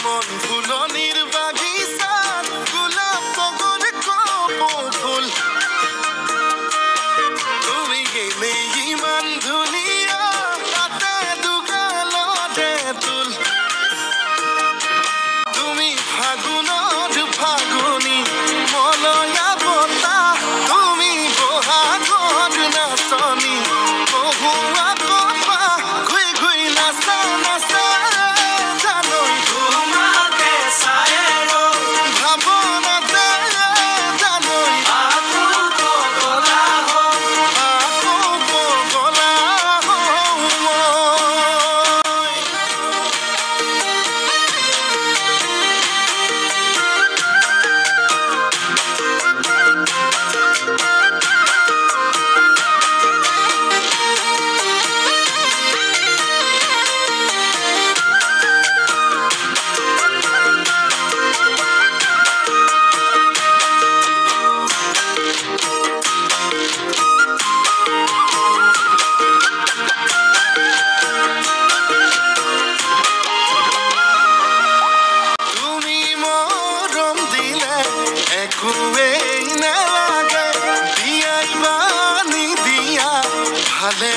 মন ফুলনির বাগিচাত গোলাপ তগর কপৌফুল তুমি গেলে ইমান ধুনীয়া তাতে দুগালতে তুল তুমি ফাগুনত ফাগুনী মলয়া বতাহ তুমি বহাগত নাচনী বহুৱা কপা ঘুই ঘুই নাচা নাচা জানৈ তোমাকে চায়েৰ ভাৱনাতে জানৈ আকৌ পগলা তুমি মৰম দিলে একোৱেই নালাগে দিয়াই বানি দিয়া ভালে